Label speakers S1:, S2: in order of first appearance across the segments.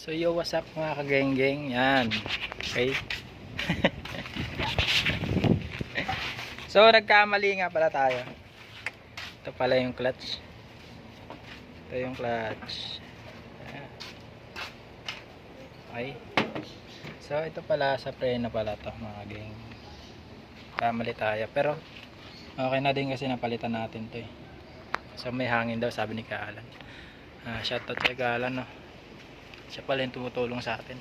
S1: So yo, what's up mga kageng-geng? Yan. Okay. So nagkamali nga pala tayo. Ito pala yung clutch. Ito yung clutch. Ayan. Okay. So ito pala sa preno pala to mga geng. Kamali tayo. Pero okay na din kasi napalitan natin to eh. So may hangin daw sabi ni Kaalan. Shoutout kay Kaalan no. Siya pala yung tumutulong sa atin.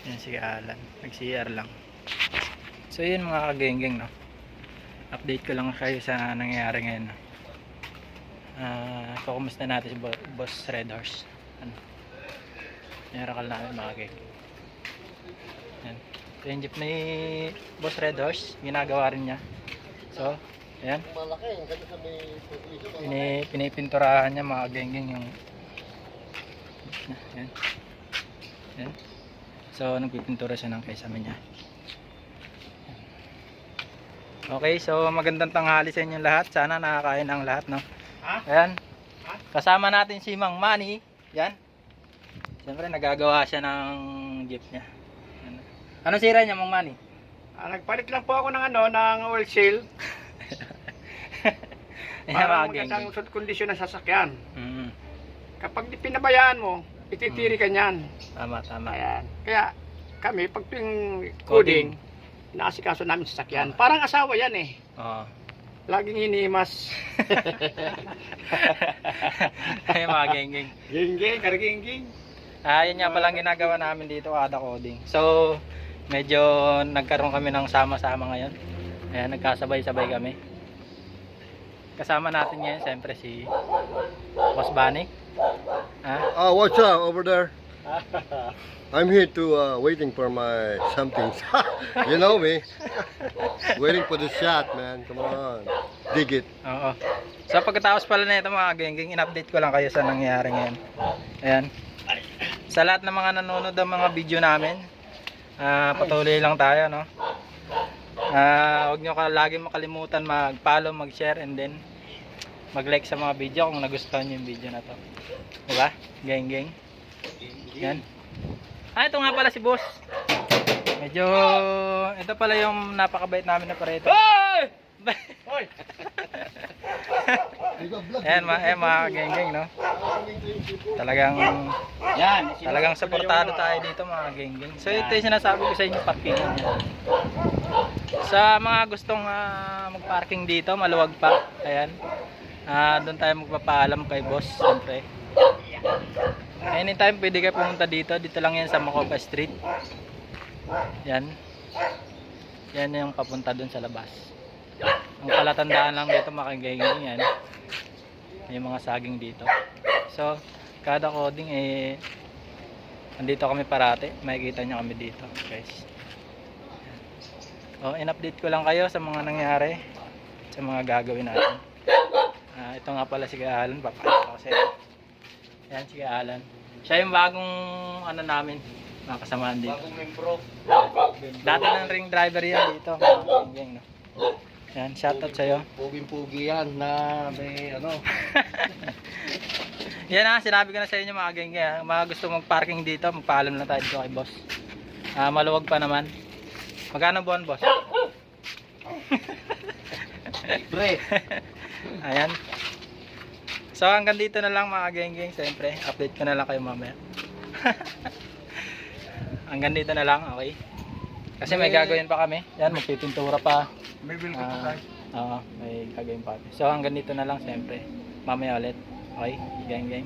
S1: Yan si Alan. Nag-CR lang. So yun mga kageng-geng no. Update ko lang kayo sa nangyayari ngayon no. Kukumusta natin si Boss Red Horse. Ano? Narakal namin mga kageng. Yan. So yung jeep ni Boss Red Horse. Ginagawa rin niya. So yan. Pinipinturahan niya mga kageng-geng yung yan. Yan. So nagpipintura siya ng kesame niya. Okay, so magandang tanghali sa inyo lahat. Sana nakakain ang lahat no. Ayan. Kasama natin si Mang Manny. Yan. Siyempre nagagawa siya ng jeep niya. Ano sira niya Mang Manny?
S2: Nagpalit lang po ako ng ng oil seal. Para magandang kondisyon ng sasakyan. Kapag pinabayaan mo, ititiri ka niyan.
S1: Tama, tama.
S2: Ayan. Kaya kami, pag tuwing coding, inaasikaso namin sa sasakyan. Parang asawa yan eh.
S1: Oo.
S2: Laging hinihimas.
S1: Ay mga geng-geng.
S2: Geng-geng, kargeng-geng.
S1: Yun nga palang ginagawa namin dito kada coding. So, medyo nagkaroon kami ng sama-sama ngayon. Ayan, nagkasabay-sabay kami. Kasama natin ngayon, siyempre si Boss Bunny.
S3: What's up over there? I'm here to waiting for my something. You know me. Waiting for the shot, man. Come on. Dig it.
S1: Oo. So pagkatapos pala na ito mga geng-geng, in-update ko lang kayo sa nangyayari ngayon. Ayan. Sa lahat ng mga nanonood ng mga video namin, patuloy lang tayo, no? Huwag nyo lagi makalimutan mag-follow, mag-share, and then mag-like sa mga video kung nagustuhan nyo yung video na to. Diba? Geng-geng. Yan. Ito nga pala si Boss. Medyo, ito pala yung napakabait namin na pareto. Hoy! Hoy! Ayan mga geng-geng, no? Talagang supportado tayo dito mga geng-geng. So ito yung sinasabi ko sa inyo, parkingan niya. Sa mga gustong mag-parking dito, maluwag pa. Ayan. Doon tayo magpapaalam kay Boss, siyempre. Anytime pwede kayo pumunta dito. Dito lang yan sa Macopa Street. Yan. Yan yung papunta doon sa labas. Ang palatandaan lang dito makagiging yan. Yung mga saging dito. So, kada coding andito kami parate. Makikita nyo kami dito, guys. In-update ko lang kayo sa mga nangyari, sa mga gagawin natin. Ito nga pala si Alan, papakita ko sa inyo. Yan si Alan. Siya yung bagong namin, mga kasamaan dito.
S2: Bagong membro.
S1: Dati ng ring driver yan dito. No? Yan, shoutout sa'yo.
S2: Puging-pugi yan na may
S1: Yan sinabi ko na sa inyo mga geng-geng. Mga gusto mag-parking dito, magpaalam lang tayo dito kay Boss. Maluwag pa naman. Magkano buwan, Boss?
S2: Pre.
S1: Ayan. So hanggang dito na lang mga geng-geng. Siyempre, update ko na lang kayo mamaya. Hanggang dito na lang, okay? Kasi may gagawin pa kami. Yan, magpipintura pa.
S2: May bill ko pa.
S1: May gagawin pa. So hanggang dito na lang, siyempre. Mamaya ulit. Okay, geng-geng.